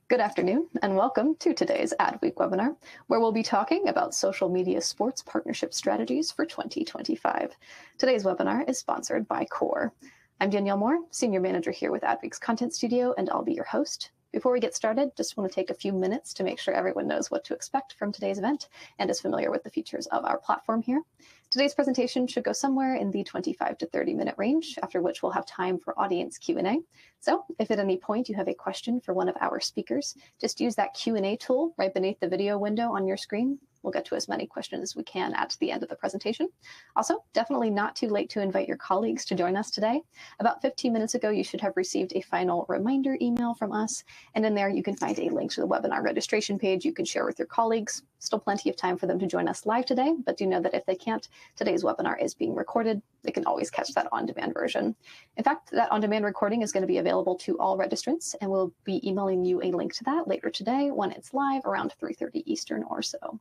Good afternoon, and welcome to today's Adweek webinar, where we'll be talking about social media sports partnership strategies for 2025. Today's webinar is sponsored by Core. I'm Danielle Moore, Senior Manager here with Adweek's Content Studio, and I'll be your host. Before we get started, just want to take a few minutes to make sure everyone knows what to expect from today's event and is familiar with the features of our platform here. Today's presentation should go somewhere in the 25 to 30 minute range, after which we'll have time for audience Q&A. So if at any point you have a question for one of our speakers, just use that Q&A tool right beneath the video window on your screen. We'll get to as many questions as we can at the end of the presentation. Also, definitely not too late to invite your colleagues to join us today. About 15 minutes ago, you should have received a final reminder email from us. And in there, you can find a link to the webinar registration page you can share with your colleagues. Still plenty of time for them to join us live today, but do know that if they can't, today's webinar is being recorded. They can always catch that on-demand version. In fact, that on-demand recording is going to be available to all registrants, and we'll be emailing you a link to that later today when it's live around 3:30 Eastern or so.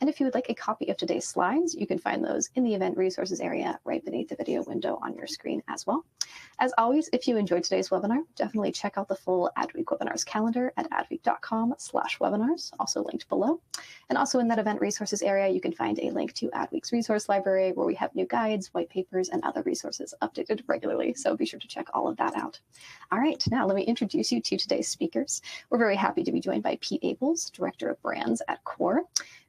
And if you would like a copy of today's slides, you can find those in the event resources area right beneath the video window on your screen as well. As always, if you enjoyed today's webinar, definitely check out the full Adweek webinars calendar at adweek.com/webinars, also linked below. And also in that event resources area, you can find a link to Adweek's resource library where we have new guides, white papers, and other resources updated regularly. So be sure to check all of that out. All right, now let me introduce you to today's speakers. We're very happy to be joined by Pete Abels, Director of Brands at Core.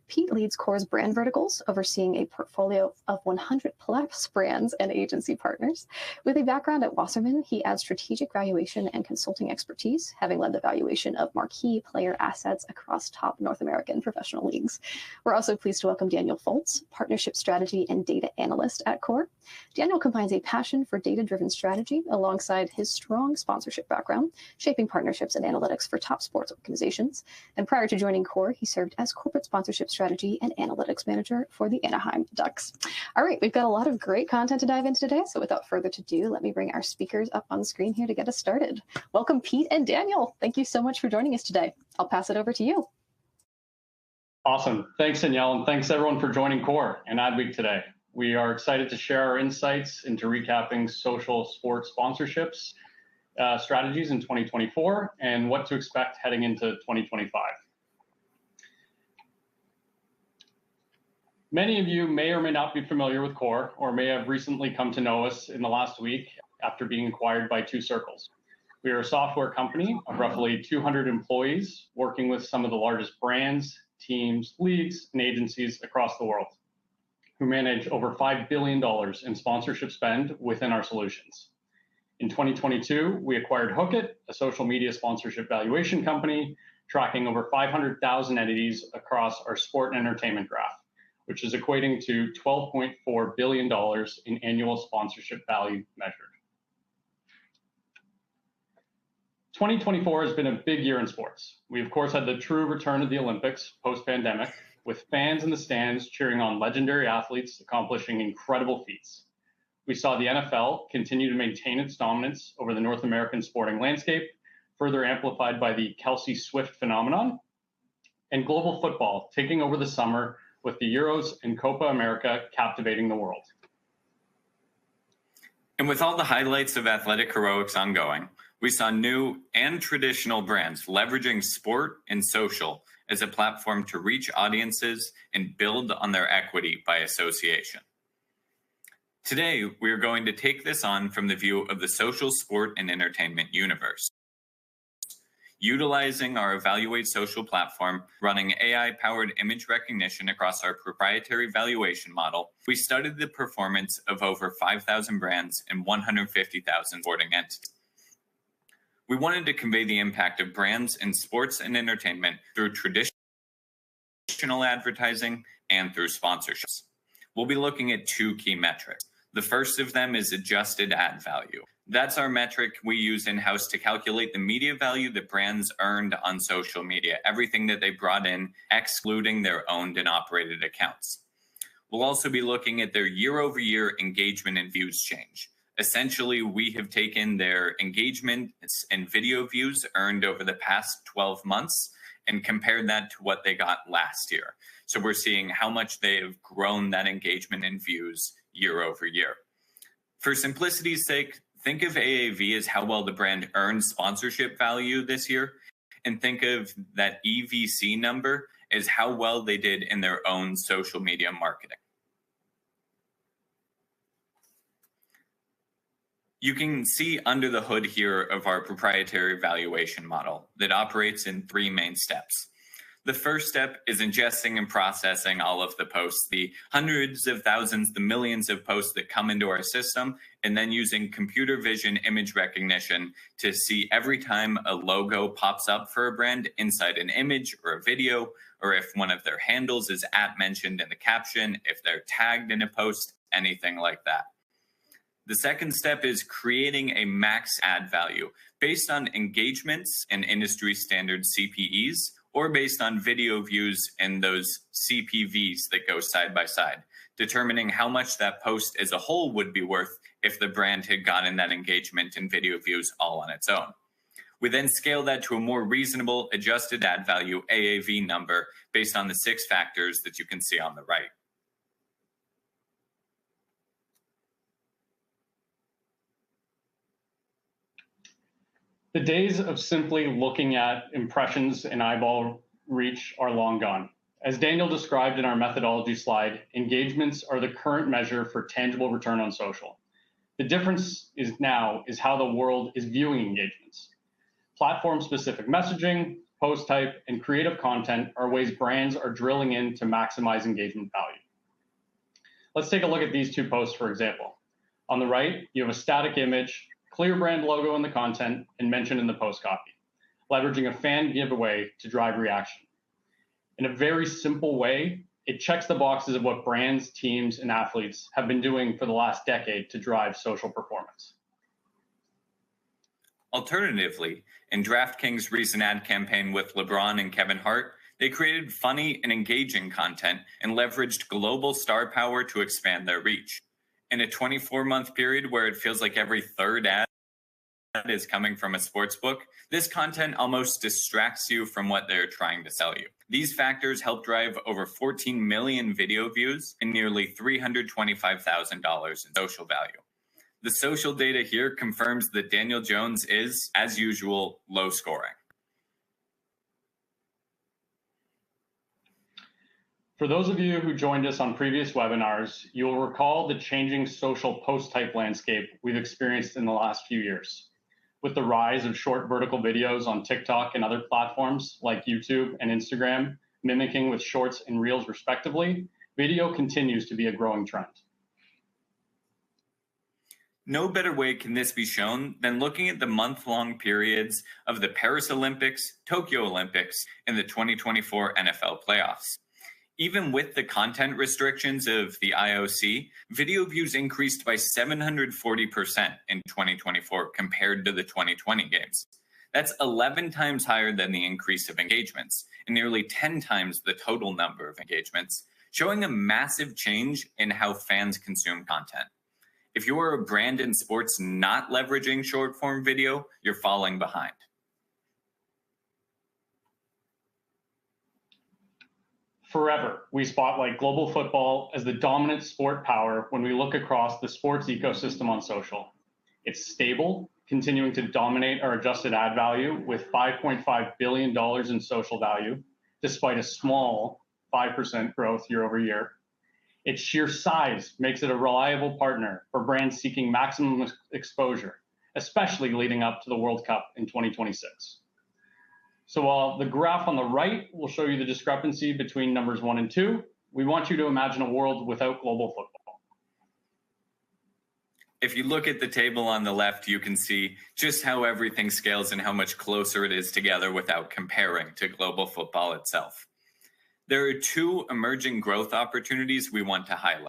Pete leads Core's brand verticals, overseeing a portfolio of 100+ brands and agency partners. With a background at Wasserman, he adds strategic valuation and consulting expertise, having led the valuation of marquee player assets across top North American professional leagues. We're also pleased to welcome Daniel Foltz, partnership strategy and data analyst at Core. Daniel combines a passion for data-driven strategy alongside his strong sponsorship background, shaping partnerships and analytics for top sports organizations. And prior to joining Core, he served as corporate sponsorship strategy and analytics manager for the Anaheim Ducks. All right, we've got a lot of great content to dive into today. So without further ado, let me bring our speakers up on screen here to get us started. Welcome, Pete and Daniel. Thank you so much for joining us today. I'll pass it over to you. Awesome. Thanks, Danielle, and thanks everyone for joining Core and Adweek today. We are excited to share our insights into recapping social sports sponsorships strategies in 2024 and what to expect heading into 2025. Many of you may or may not be familiar with Core, or may have recently come to know us in the last week after being acquired by 2Circles. We are a software company of roughly 200 employees working with some of the largest brands, teams, leagues, and agencies across the world, who manage over $5 billion in sponsorship spend within our solutions. In 2022, we acquired Hookit, a social media sponsorship valuation company, tracking over 500,000 entities across our sport and entertainment graph, which is equating to $12.4 billion in annual sponsorship value measured. 2024 has been a big year in sports. We, of course, had the true return of the Olympics post-pandemic, with fans in the stands cheering on legendary athletes accomplishing incredible feats. We saw the NFL continue to maintain its dominance over the North American sporting landscape, further amplified by the Kelsey Swift phenomenon, and global football taking over the summer with the Euros and Copa America captivating the world. And with all the highlights of athletic heroics ongoing, we saw new and traditional brands leveraging sport and social as a platform to reach audiences and build on their equity by association. Today, we are going to take this on from the view of the social sport and entertainment universe. Utilizing our Evaluate Social platform, running AI-powered image recognition across our proprietary valuation model, we studied the performance of over 5,000 brands and 150,000 sporting entities. We wanted to convey the impact of brands in sports and entertainment through traditional advertising and through sponsorships. We'll be looking at two key metrics. The first of them is adjusted ad value. That's our metric we use in-house to calculate the media value that brands earned on social media, everything that they brought in, excluding their owned and operated accounts. We'll also be looking at their year-over-year engagement and views change. Essentially, we have taken their engagement and video views earned over the past 12 months and compared that to what they got last year. So we're seeing how much they have grown that engagement and views year over year. For simplicity's sake, think of AAV as how well the brand earned sponsorship value this year, and think of that EVC number as how well they did in their own social media marketing. You can see under the hood here of our proprietary valuation model that operates in 3 main steps. The first step is ingesting and processing all of the posts, the hundreds of thousands, the millions of posts that come into our system, and then using computer vision image recognition to see every time a logo pops up for a brand inside an image or a video, or if one of their handles is mentioned in the caption, if they're tagged in a post, anything like that. The second step is creating a max ad value based on engagements and industry standard CPEs, or based on video views and those CPVs that go side by side, determining how much that post as a whole would be worth if the brand had gotten that engagement and video views all on its own. We then scale that to a more reasonable adjusted ad value AAV number based on the 6 factors that you can see on the right. The days of simply looking at impressions and eyeball reach are long gone. As Daniel described in our methodology slide, engagements are the current measure for tangible return on social. The difference now is how the world is viewing engagements. Platform-specific messaging, post type, and creative content are ways brands are drilling in to maximize engagement value. Let's take a look at these 2 posts, for example. On the right, you have a static image, clear brand logo in the content, and mention in the post copy, leveraging a fan giveaway to drive reaction. In a very simple way, it checks the boxes of what brands, teams, and athletes have been doing for the last decade to drive social performance. Alternatively, in DraftKings' recent ad campaign with LeBron and Kevin Hart, they created funny and engaging content and leveraged global star power to expand their reach. In a 24-month period where it feels like every third ad is coming from a sports book, this content almost distracts you from what they're trying to sell you. These factors help drive over 14 million video views and nearly $325,000 in social value. The social data here confirms that Daniel Jones is, as usual, low scoring. For those of you who joined us on previous webinars, you'll recall the changing social post type landscape we've experienced in the last few years. With the rise of short vertical videos on TikTok and other platforms like YouTube and Instagram, mimicking with shorts and reels respectively, video continues to be a growing trend. No better way can this be shown than looking at the month-long periods of the Paris Olympics, Tokyo Olympics, and the 2024 NFL playoffs. Even with the content restrictions of the IOC, video views increased by 740% in 2024 compared to the 2020 games. That's 11 times higher than the increase of engagements, and nearly 10 times the total number of engagements, showing a massive change in how fans consume content. If you are a brand in sports not leveraging short-form video, you're falling behind. Forever, we spotlight global football as the dominant sport power when we look across the sports ecosystem on social. It's stable, continuing to dominate our adjusted ad value with $5.5 billion in social value, despite a small 5% growth year over year. Its sheer size makes it a reliable partner for brands seeking maximum exposure, especially leading up to the World Cup in 2026. So while the graph on the right will show you the discrepancy between numbers 1 and 2, we want you to imagine a world without global football. If you look at the table on the left, you can see just how everything scales and how much closer it is together without comparing to global football itself. There are 2 emerging growth opportunities we want to highlight.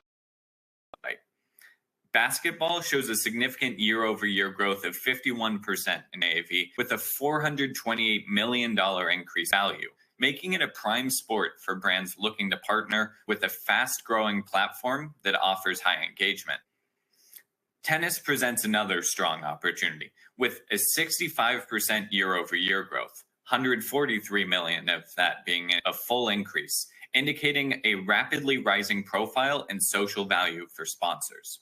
Basketball shows a significant year-over-year growth of 51% in AAV with a $428 million increase value, making it a prime sport for brands looking to partner with a fast-growing platform that offers high engagement. Tennis presents another strong opportunity with a 65% year-over-year growth, 143 million of that being a full increase, indicating a rapidly rising profile and social value for sponsors.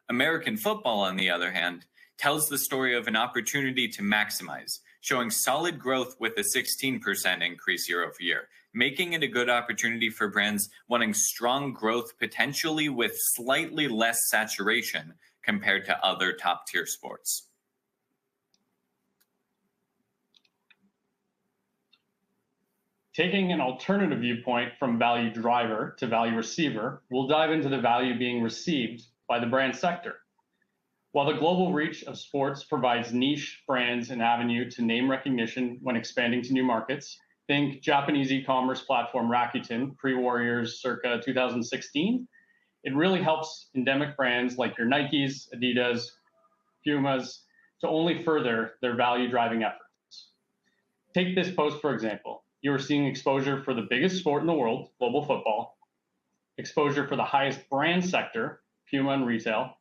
American football, on the other hand, tells the story of an opportunity to maximize, showing solid growth with a 16% increase year over year, making it a good opportunity for brands wanting strong growth, potentially with slightly less saturation compared to other top-tier sports. Taking an alternative viewpoint from value driver to value receiver, we'll dive into the value being received by the brand sector. While the global reach of sports provides niche brands an avenue to name recognition when expanding to new markets, think Japanese e-commerce platform Rakuten, pre-Warriors circa 2016, it really helps endemic brands like your Nikes, Adidas, Pumas to only further their value-driving efforts. Take this post, for example. You are seeing exposure for the biggest sport in the world, global football, exposure for the highest brand sector, Puma and retail,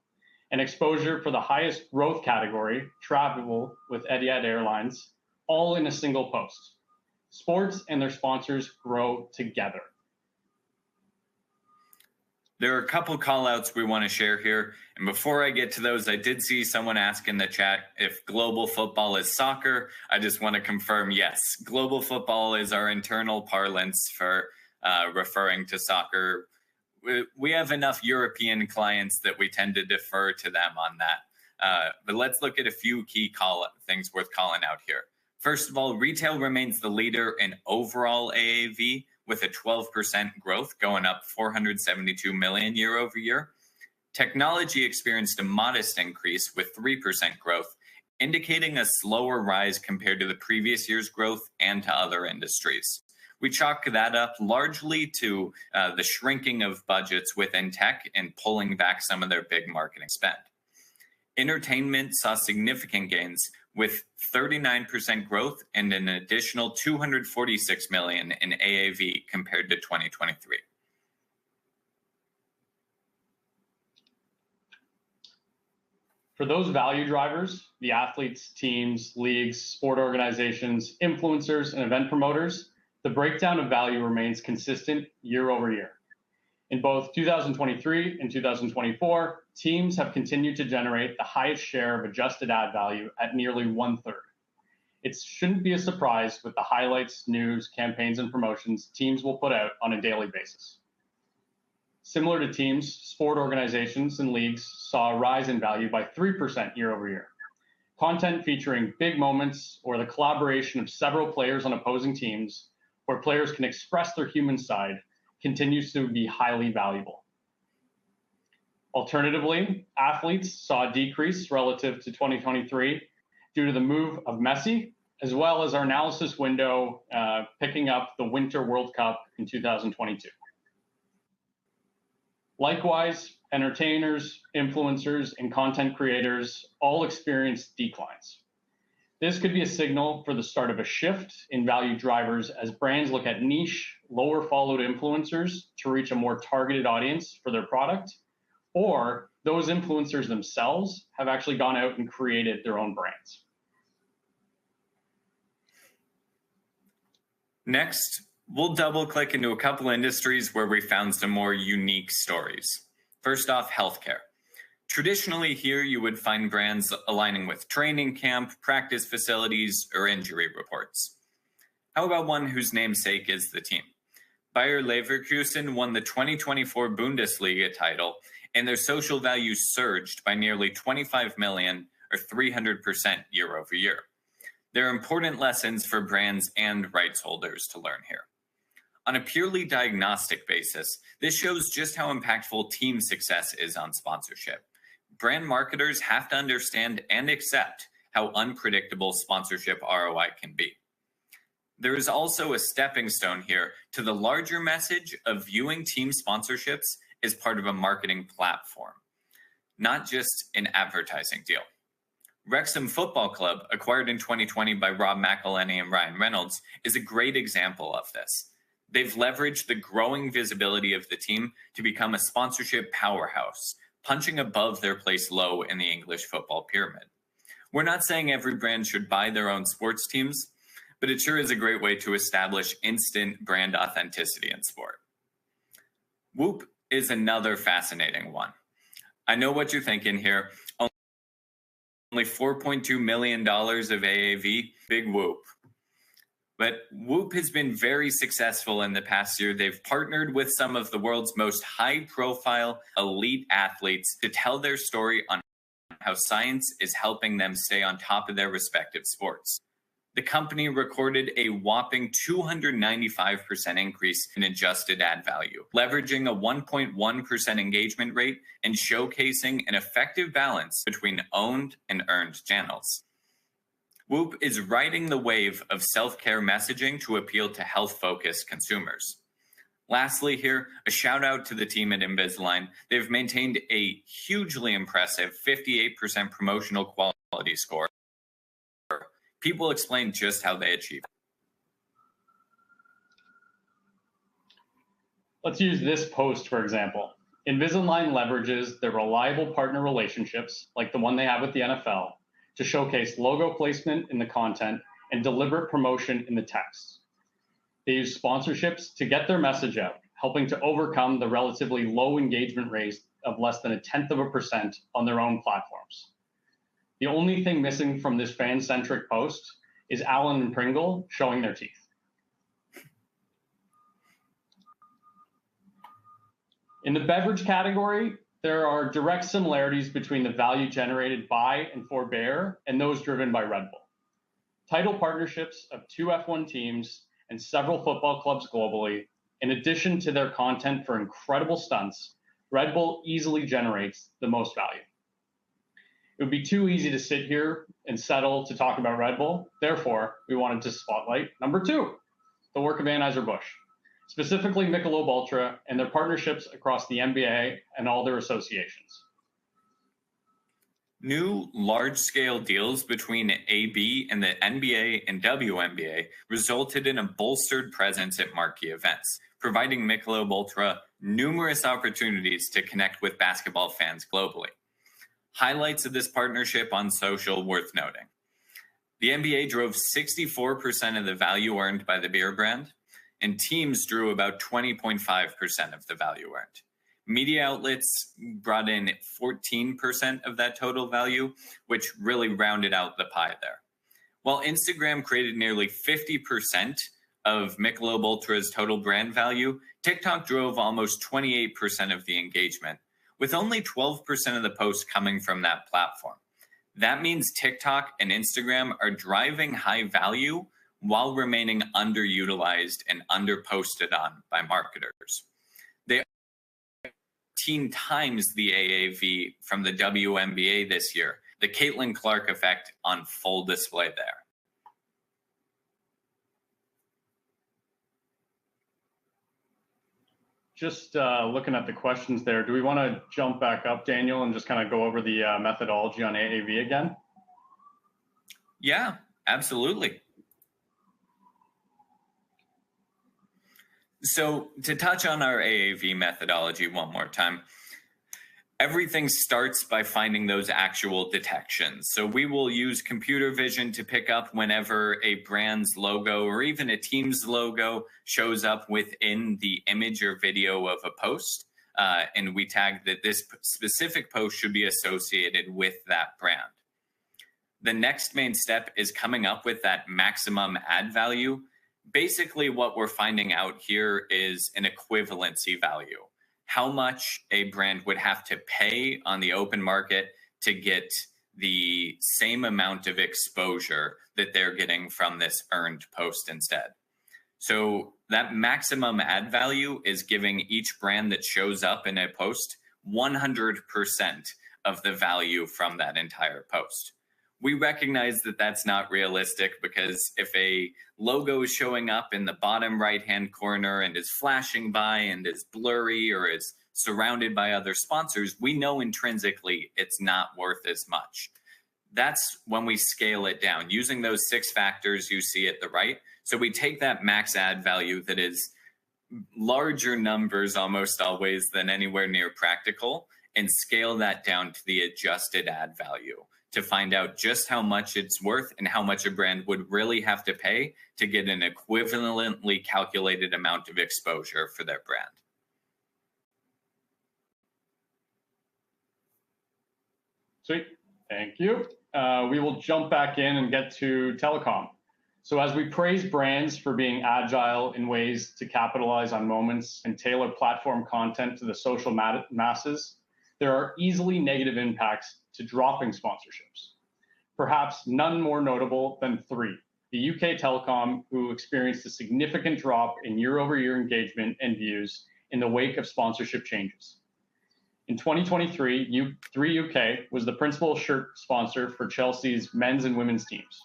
and exposure for the highest growth category, travel with Etihad Airlines, all in a single post. Sports and their sponsors grow together. There are a couple call outs we want to share here. And before I get to those, I did see someone ask in the chat if global football is soccer. I just want to confirm, yes, global football is our internal parlance for referring to soccer. We have enough European clients that we tend to defer to them on that. But let's look at a few key things worth calling out here. First of all, retail remains the leader in overall AAV with a 12% growth, going up 472 million year over year. Technology experienced a modest increase with 3% growth, indicating a slower rise compared to the previous year's growth and to other industries. We chalk that up largely to the shrinking of budgets within tech and pulling back some of their big marketing spend. Entertainment saw significant gains with 39% growth and an additional 246 million in AAV compared to 2023. For those value drivers, the athletes, teams, leagues, sport organizations, influencers, and event promoters, the breakdown of value remains consistent year over year. In both 2023 and 2024, teams have continued to generate the highest share of adjusted ad value at nearly 1/3. It shouldn't be a surprise with the highlights, news, campaigns, and promotions teams will put out on a daily basis. Similar to teams, sport organizations and leagues saw a rise in value by 3% year over year. Content featuring big moments or the collaboration of several players on opposing teams, where players can express their human side, continues to be highly valuable. Alternatively, athletes saw a decrease relative to 2023 due to the move of Messi, as well as our analysis window picking up the Winter World Cup in 2022. Likewise, entertainers, influencers, and content creators all experienced declines. This could be a signal for the start of a shift in value drivers as brands look at niche, lower followed influencers to reach a more targeted audience for their product, or those influencers themselves have actually gone out and created their own brands. Next, we'll double click into a couple industries where we found some more unique stories. First off, healthcare. Traditionally here, you would find brands aligning with training camp, practice facilities, or injury reports. How about one whose namesake is the team? Bayer Leverkusen won the 2024 Bundesliga title, and their social value surged by nearly 25 million or 300% year over year. There are important lessons for brands and rights holders to learn here. On a purely diagnostic basis, this shows just how impactful team success is on sponsorship. Brand marketers have to understand and accept how unpredictable sponsorship ROI can be. There is also a stepping stone here to the larger message of viewing team sponsorships as part of a marketing platform, not just an advertising deal. Wrexham Football Club, acquired in 2020 by Rob McElhenney and Ryan Reynolds, is a great example of this. They've leveraged the growing visibility of the team to become a sponsorship powerhouse, punching above their place low in the English football pyramid. We're not saying every brand should buy their own sports teams, but it sure is a great way to establish instant brand authenticity in sport. Whoop is another fascinating one. I know what you're thinking here. only $4.2 million of AAV. Big whoop. But Whoop has been very successful in the past year. They've partnered with some of the world's most high-profile elite athletes to tell their story on how science is helping them stay on top of their respective sports. The company recorded a whopping 295% increase in adjusted ad value, leveraging a 1.1% engagement rate and showcasing an effective balance between owned and earned channels. Whoop is riding the wave of self-care messaging to appeal to health-focused consumers. Lastly here, a shout out to the team at Invisalign. They've maintained a hugely impressive 58% promotional quality score. People explain just how they achieve it. Let's use this post, for example. Invisalign leverages their reliable partner relationships, like the one they have with the NFL, to showcase logo placement in the content and deliberate promotion in the text. They use sponsorships to get their message out, helping to overcome the relatively low engagement rate of less than 0.1% on their own platforms. The only thing missing from this fan-centric post is Allen and Pringle showing their teeth. In the beverage category, there are direct similarities between the value generated by and for Bayer and those driven by Red Bull. Title partnerships of 2 F1 teams and several football clubs globally, in addition to their content for incredible stunts, Red Bull easily generates the most value. It would be too easy to sit here and settle to talk about Red Bull. Therefore, we wanted to spotlight number 2, the work of Anheuser-Busch, specifically Michelob Ultra and their partnerships across the NBA and all their associations. New large-scale deals between AB and the NBA and WNBA resulted in a bolstered presence at marquee events, providing Michelob Ultra numerous opportunities to connect with basketball fans globally. Highlights of this partnership on social worth noting. The NBA drove 64% of the value earned by the beer brand, and teams drew about 20.5% of the value earned. Media outlets brought in 14% of that total value, which really rounded out the pie there. While Instagram created nearly 50% of Michelob Ultra's total brand value, TikTok drove almost 28% of the engagement, with only 12% of the posts coming from that platform. That means TikTok and Instagram are driving high value while remaining underutilized and underposted on by marketers. They are 18 times the AAV from the WNBA this year, the Caitlin Clark effect on full display there. Just looking at the questions there, do we want to jump back up, Daniel, and just kind of go over the methodology on AAV again? Yeah, absolutely. So to touch on our AAV methodology one more time, everything starts by finding those actual detections. So we will use computer vision to pick up whenever a brand's logo or even a team's logo shows up within the image or video of a post. And we tag that this specific post should be associated with that brand. The next main step is coming up with that maximum ad value. Basically, what we're finding out here is an equivalency value. How much a brand would have to pay on the open market to get the same amount of exposure that they're getting from this earned post instead. So that maximum ad value is giving each brand that shows up in a post 100% of the value from that entire post. We recognize that that's not realistic because if a logo is showing up in the bottom right-hand corner and is flashing by and is blurry or is surrounded by other sponsors, we know intrinsically it's not worth as much. That's when we scale it down using those 6 factors you see at the right. So we take that max ad value that is larger numbers almost always than anywhere near practical and scale that down to the adjusted ad value to find out just how much it's worth and how much a brand would really have to pay to get an equivalently calculated amount of exposure for their brand. Sweet. Thank you. we will jump back in and get to telecom. So as we praise brands for being agile in ways to capitalize on moments and tailor platform content to the social masses, there are easily negative impacts to dropping sponsorships. Perhaps none more notable than Three, the UK telecom who experienced a significant drop in year-over-year engagement and views in the wake of sponsorship changes. In 2023, Three UK was the principal shirt sponsor for Chelsea's men's and women's teams.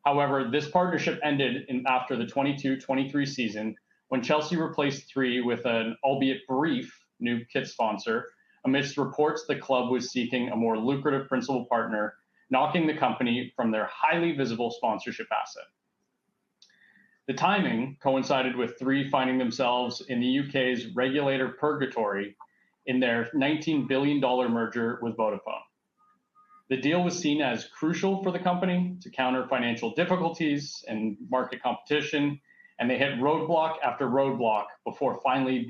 However, this partnership ended after the 22-23 season when Chelsea replaced Three with an, albeit brief, new kit sponsor amidst reports the club was seeking a more lucrative principal partner, knocking the company from their highly visible sponsorship asset. The timing coincided with Three finding themselves in the UK's regulator purgatory in their $19 billion merger with Vodafone. The deal was seen as crucial for the company to counter financial difficulties and market competition, and they hit roadblock after roadblock before finally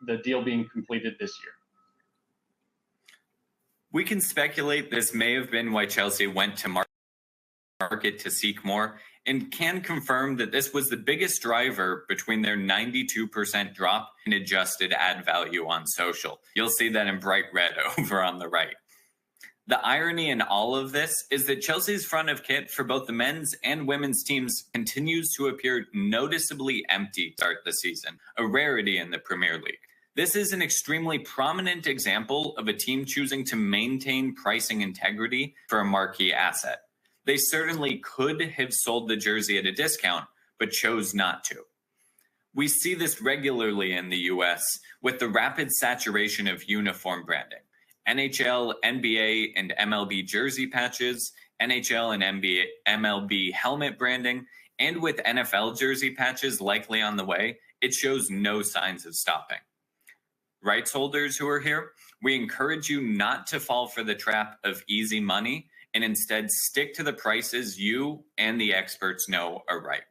the deal being completed this year. We can speculate this may have been why Chelsea went to market to seek more, and can confirm that this was the biggest driver between their 92% drop in adjusted ad value on social. You'll see that in bright red over on the right. The irony in all of this is that Chelsea's front of kit for both the men's and women's teams continues to appear noticeably empty to start the season, a rarity in the Premier League. This is an extremely prominent example of a team choosing to maintain pricing integrity for a marquee asset. They certainly could have sold the jersey at a discount, but chose not to. We see this regularly in the US with the rapid saturation of uniform branding. NHL, NBA, and MLB jersey patches, NHL and MLB helmet branding, and with NFL jersey patches likely on the way, it shows no signs of stopping. Rights holders who are here, we encourage you not to fall for the trap of easy money and instead stick to the prices you and the experts know are right.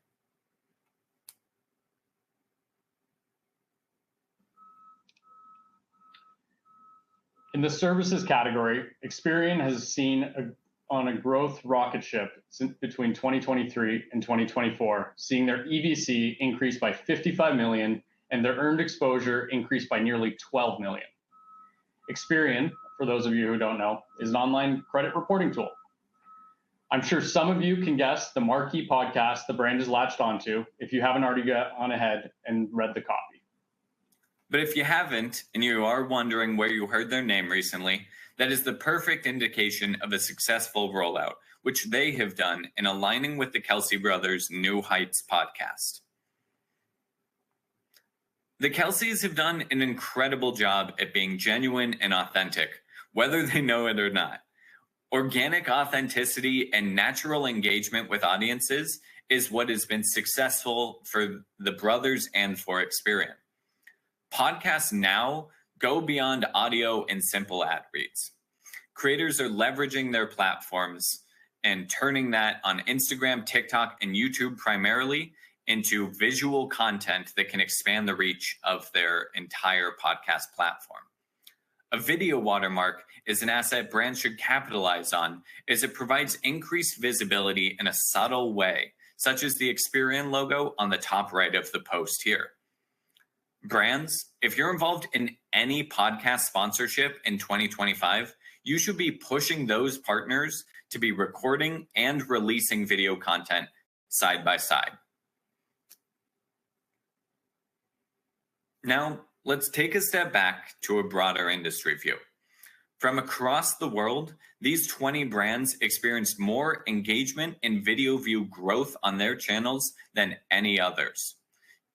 In the services category, Experian has seen on a growth rocket ship between 2023 and 2024, seeing their EVC increase by 55 million and their earned exposure increase by nearly 12 million. Experian, for those of you who don't know, is an online credit reporting tool. I'm sure some of you can guess the marquee podcast the brand is latched onto if you haven't already got on ahead and read the copy. But if you haven't, and you are wondering where you heard their name recently, that is the perfect indication of a successful rollout, which they have done in aligning with the Kelsey Brothers' New Heights podcast. The Kelseys have done an incredible job at being genuine and authentic, whether they know it or not. Organic authenticity and natural engagement with audiences is what has been successful for the brothers and for Experian. Podcasts now go beyond audio and simple ad reads. Creators are leveraging their platforms and turning that on Instagram, TikTok, and YouTube primarily into visual content that can expand the reach of their entire podcast platform. A video watermark is an asset brands should capitalize on as it provides increased visibility in a subtle way, such as the Experian logo on the top right of the post here. Brands, if you're involved in any podcast sponsorship in 2025, you should be pushing those partners to be recording and releasing video content side by side. Now, let's take a step back to a broader industry view. From across the world, these 20 brands experienced more engagement and video view growth on their channels than any others.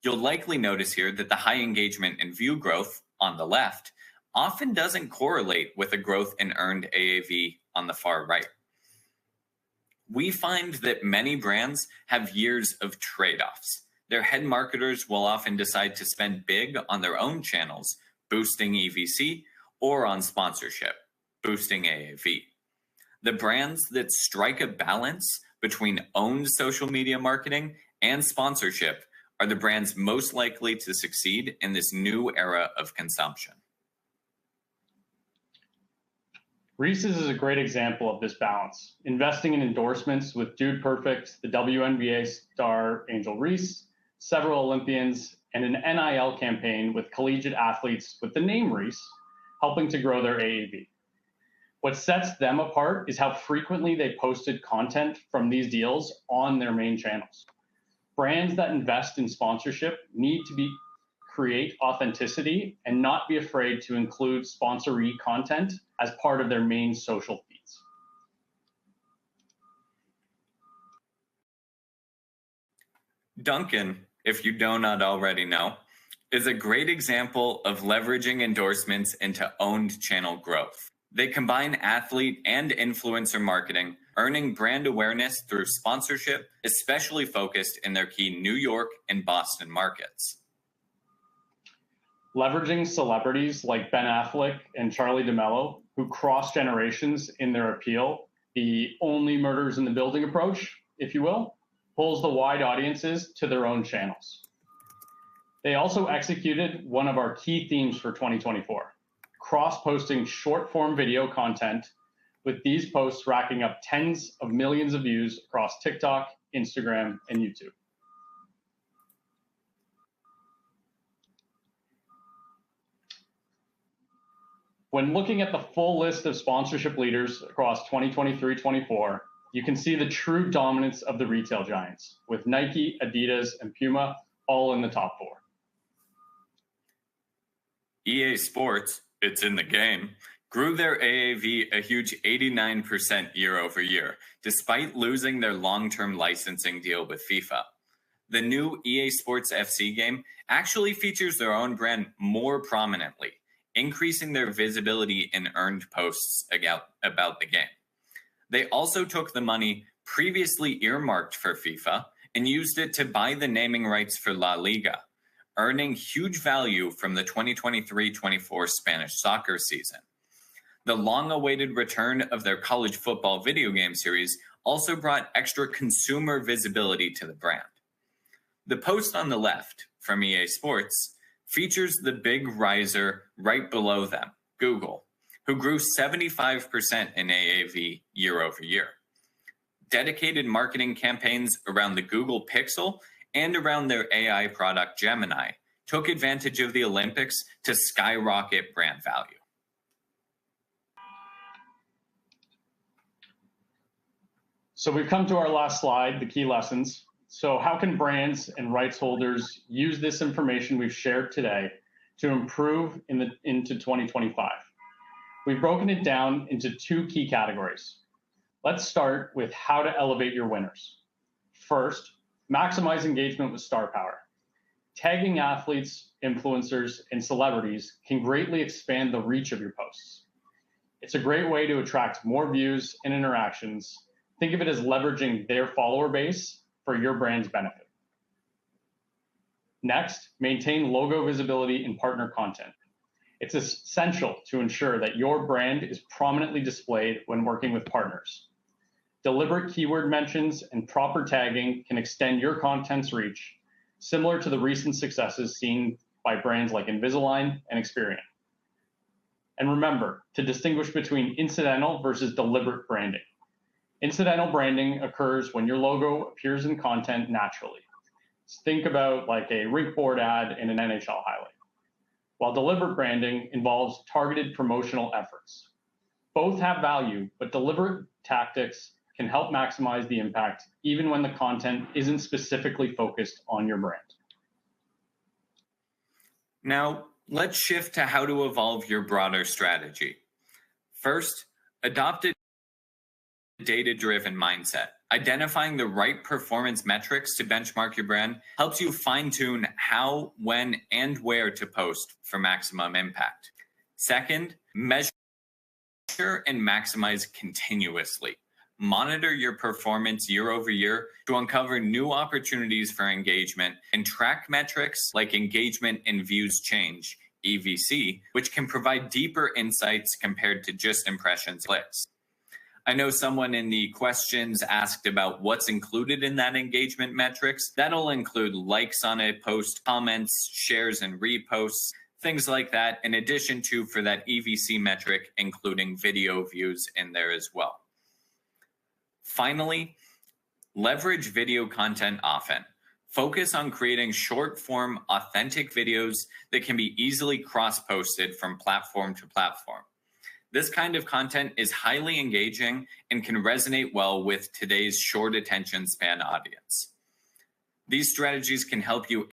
You'll likely notice here that the high engagement and view growth on the left often doesn't correlate with the growth in earned AAV on the far right. We find that many brands have years of trade-offs. Their head marketers will often decide to spend big on their own channels, boosting EVC, or on sponsorship, boosting AAV. The brands that strike a balance between owned social media marketing and sponsorship are the brands most likely to succeed in this new era of consumption. Reese's is a great example of this balance, investing in endorsements with Dude Perfect, the WNBA star Angel Reese, several Olympians, and an NIL campaign with collegiate athletes with the name Reese, helping to grow their AAV. What sets them apart is how frequently they posted content from these deals on their main channels. Brands that invest in sponsorship need to create authenticity and not be afraid to include sponsoree content as part of their main social feeds. Dunkin', if you do not already know, is a great example of leveraging endorsements into owned channel growth. They combine athlete and influencer marketing, earning brand awareness through sponsorship, especially focused in their key New York and Boston markets. Leveraging celebrities like Ben Affleck and Charlie D'Amelio, who cross generations in their appeal, the only murders in the building approach, if you will, pulls the wide audiences to their own channels. They also executed one of our key themes for 2024, cross-posting short-form video content, with these posts racking up tens of millions of views across TikTok, Instagram, and YouTube. When looking at the full list of sponsorship leaders across 2023-24, you can see the true dominance of the retail giants, with Nike, Adidas, and Puma all in the top four. EA Sports, it's in the game, grew their AAV a huge 89% year over year, despite losing their long-term licensing deal with FIFA. The new EA Sports FC game actually features their own brand more prominently, increasing their visibility in earned posts about the game. They also took the money previously earmarked for FIFA and used it to buy the naming rights for La Liga, earning huge value from the 2023-24 Spanish soccer season. The long-awaited return of their college football video game series also brought extra consumer visibility to the brand. The post on the left from EA Sports features the big riser right below them, Google, who grew 75% in AAV year over year. Dedicated marketing campaigns around the Google Pixel and around their AI product Gemini took advantage of the Olympics to skyrocket brand value. So we've come to our last slide, the key lessons. So how can brands and rights holders use this information we've shared today to improve into 2025? We've broken it down into two key categories. Let's start with how to elevate your winners. First, maximize engagement with star power. Tagging athletes, influencers, and celebrities can greatly expand the reach of your posts. It's a great way to attract more views and interactions. Think of it as leveraging their follower base for your brand's benefit. Next, maintain logo visibility in partner content. It's essential to ensure that your brand is prominently displayed when working with partners. Deliberate keyword mentions and proper tagging can extend your content's reach, similar to the recent successes seen by brands like Invisalign and Experian. And remember to distinguish between incidental versus deliberate branding. Incidental branding occurs when your logo appears in content naturally. Think about like a rink board ad in an NHL highlight. While deliberate branding involves targeted promotional efforts. Both have value, but deliberate tactics can help maximize the impact even when the content isn't specifically focused on your brand. Now, let's shift to how to evolve your broader strategy. First, adopt a data-driven mindset. Identifying the right performance metrics to benchmark your brand helps you fine-tune how, when, and where to post for maximum impact. Second, measure and maximize continuously. Monitor your performance year over year to uncover new opportunities for engagement and track metrics like engagement and views change, EVC, which can provide deeper insights compared to just impressions clicks. I know someone in the questions asked about what's included in that engagement metrics. That'll include likes on a post, comments, shares, and reposts, things like that, in addition to, for that EVC metric, including video views in there as well. Finally, leverage video content often. Focus on creating short-form, authentic videos that can be easily cross-posted from platform to platform. This kind of content is highly engaging and can resonate well with today's short attention span audience. These strategies can help you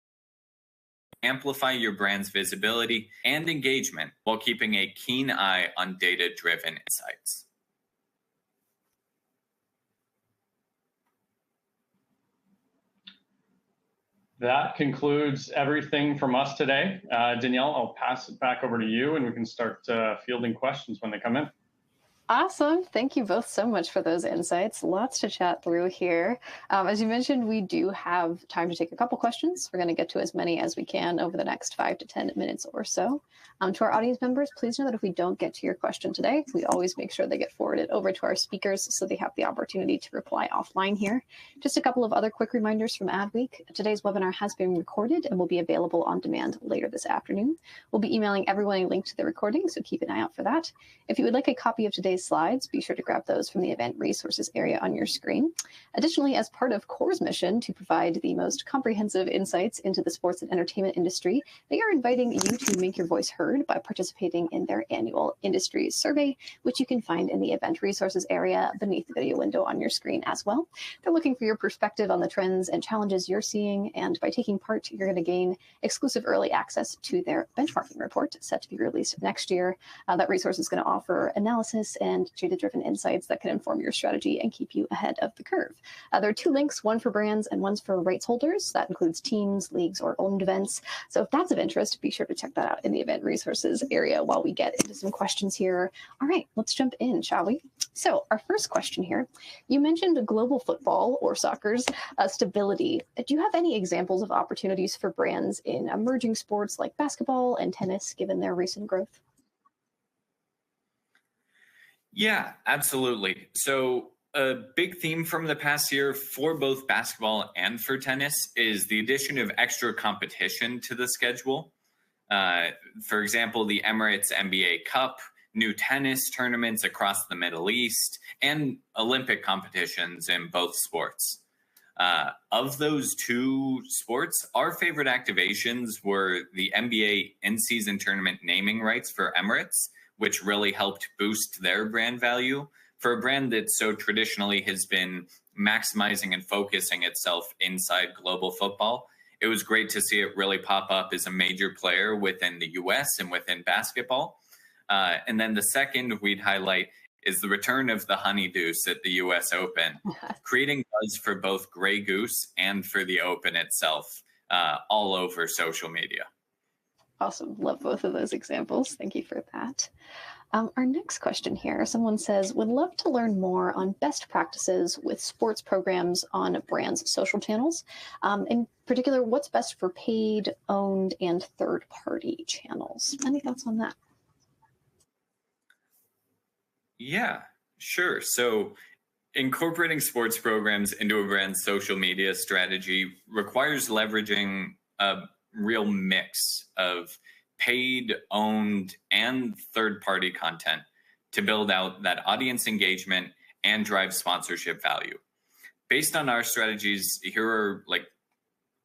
amplify your brand's visibility and engagement while keeping a keen eye on data-driven insights. That concludes everything from us today. Danielle, I'll pass it back over to you and we can start fielding questions when they come in. Awesome. Thank you both so much for those insights. Lots to chat through here. As you mentioned, we do have time to take a couple questions. We're going to get to as many as we can over the next 5 to 10 minutes or so. To our audience members, please know that if we don't get to your question today, we always make sure they get forwarded over to our speakers so they have the opportunity to reply offline here. Just a couple of other quick reminders from Adweek. Today's webinar has been recorded and will be available on demand later this afternoon. We'll be emailing everyone a link to the recording, so keep an eye out for that. If you would like a copy of today's slides, be sure to grab those from the event resources area on your screen. Additionally, as part of CORE's mission to provide the most comprehensive insights into the sports and entertainment industry, they are inviting you to make your voice heard by participating in their annual industry survey, which you can find in the event resources area beneath the video window on your screen as well. They're looking for your perspective on the trends and challenges you're seeing, and by taking part, you're going to gain exclusive early access to their benchmarking report set to be released next year. That resource is going to offer analysis and data-driven insights that can inform your strategy and keep you ahead of the curve. There are 2 links, one for brands and one's for rights holders. That includes teams, leagues, or owned events. So if that's of interest, be sure to check that out in the event resources area while we get into some questions here. All right, let's jump in, shall we? So our first question here, you mentioned global football or soccer's stability. Do you have any examples of opportunities for brands in emerging sports like basketball and tennis, given their recent growth? Yeah, absolutely. So a big theme from the past year for both basketball and for tennis is the addition of extra competition to the schedule. For example, the Emirates NBA Cup, new tennis tournaments across the Middle East, and Olympic competitions in both sports. Of those 2 sports, our favorite activations were the NBA in-season tournament naming rights for Emirates, which really helped boost their brand value. For a brand that so traditionally has been maximizing and focusing itself inside global football, it was great to see it really pop up as a major player within the US and within basketball. And then the second we'd highlight is the return of the Honeydeuce at the US Open, creating buzz for both Grey Goose and for the Open itself all over social media. Awesome. Love both of those examples. Thank you for that. Our next question here, someone says, would love to learn more on best practices with sports programs on brands' social channels. In particular, what's best for paid, owned, and third-party channels? Any thoughts on that? Yeah, sure. So incorporating sports programs into a brand's social media strategy requires leveraging a real mix of paid, owned, and third-party content to build out that audience engagement and drive sponsorship value. Based on our strategies, here are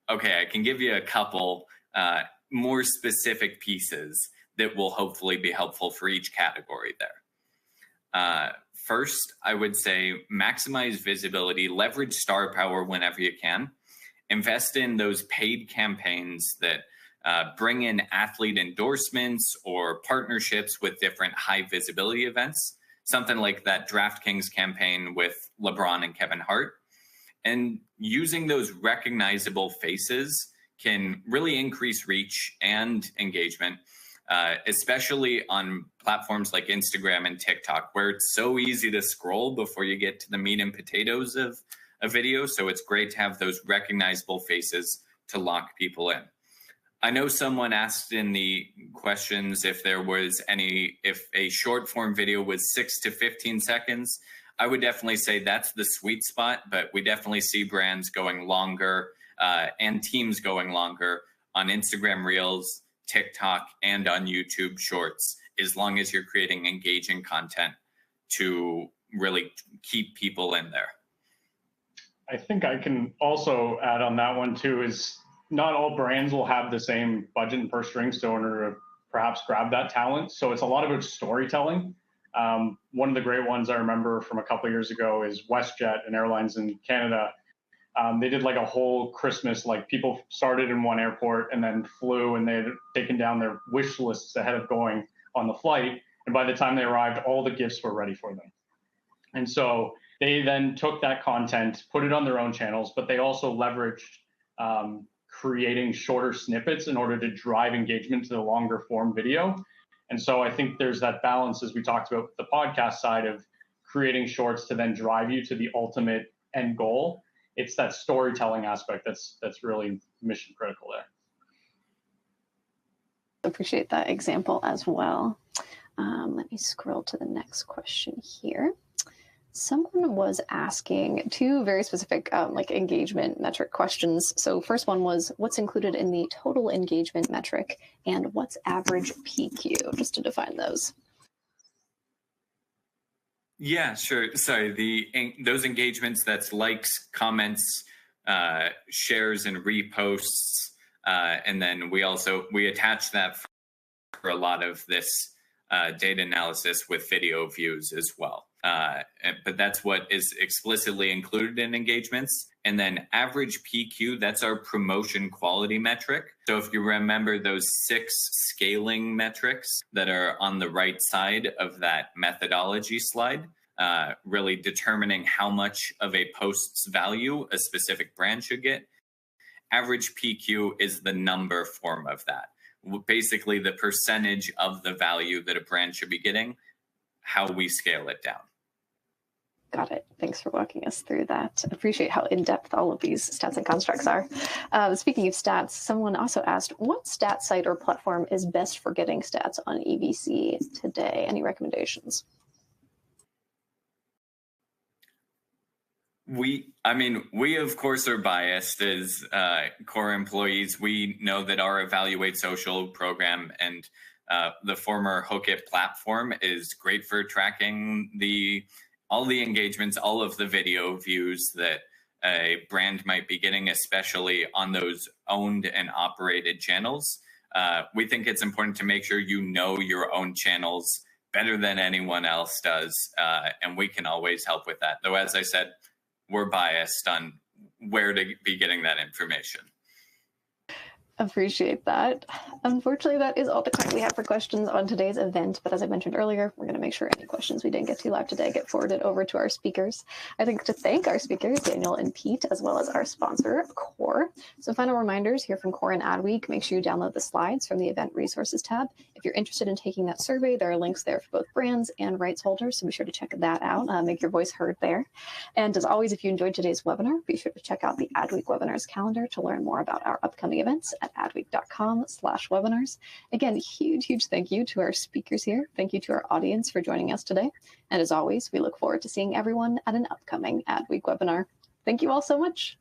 I can give you a couple more specific pieces that will hopefully be helpful for each category there. First, I would say maximize visibility, leverage star power whenever you can. Invest in those paid campaigns that bring in athlete endorsements or partnerships with different high visibility events, something like that DraftKings campaign with LeBron and Kevin Hart. And using those recognizable faces can really increase reach and engagement, especially on platforms like Instagram and TikTok, where it's so easy to scroll before you get to the meat and potatoes of a video. So it's great to have those recognizable faces to lock people in. I know someone asked in the questions if a short form video was 6 to 15 seconds. I would definitely say that's the sweet spot, but we definitely see brands going longer and teams going longer on Instagram Reels, TikTok and on YouTube Shorts, as long as you're creating engaging content to really keep people in there. I think I can also add on that one too, is not all brands will have the same budget and purse strings in order to perhaps grab that talent. So it's a lot about storytelling. One of the great ones I remember from a couple of years ago is WestJet and airlines in Canada. They did like a whole Christmas, like people started in one airport and then flew, and they had taken down their wish lists ahead of going on the flight. And by the time they arrived, all the gifts were ready for them. And so they then took that content, put it on their own channels, but they also leveraged creating shorter snippets in order to drive engagement to the longer form video. And so I think there's that balance, as we talked about with the podcast side, of creating shorts to then drive you to the ultimate end goal. It's that storytelling aspect that's really mission critical there. Appreciate that example as well. Let me scroll to the next question here. Someone was asking two very specific like engagement metric questions. So first one was, what's included in the total engagement metric, and what's average PQ, just to define those. Yeah, sure. Sorry, those engagements, that's likes, comments, shares, and reposts. And then we attach that for a lot of this data analysis with video views as well. But that's what is explicitly included in engagements. And then average PQ, that's our promotion quality metric. So if you remember those 6 scaling metrics that are on the right side of that methodology slide, really determining how much of a post's value a specific brand should get. Average PQ is the number form of that. Basically the percentage of the value that a brand should be getting, how we scale it down. Got it. Thanks for walking us through that. Appreciate how in-depth all of these stats and constructs are. Speaking of stats, someone also asked, what stat site or platform is best for getting stats on EBC today? Any recommendations? We of course are biased as core employees. We know that our Evaluate Social program and the former Hookit platform is great for tracking all the engagements, all of the video views that a brand might be getting, especially on those owned and operated channels. We think it's important to make sure you know your own channels better than anyone else does, and we can always help with that. Though, as I said, we're biased on where to be getting that information. Appreciate that. Unfortunately, that is all the time we have for questions on today's event. But as I mentioned earlier, we're going to make sure any questions we didn't get to live today get forwarded over to our speakers. I'd like to thank our speakers, Daniel and Pete, as well as our sponsor, Core. Some final reminders here from Core and Adweek. Make sure you download the slides from the Event Resources tab. If you're interested in taking that survey, there are links there for both brands and rights holders, so be sure to check that out. Make your voice heard there. And as always, if you enjoyed today's webinar, be sure to check out the Adweek webinars calendar to learn more about our upcoming events at adweek.com/webinars. Again, huge thank you to our speakers here. Thank you to our audience for joining us today. And as always, we look forward to seeing everyone at an upcoming Adweek webinar. Thank you all so much.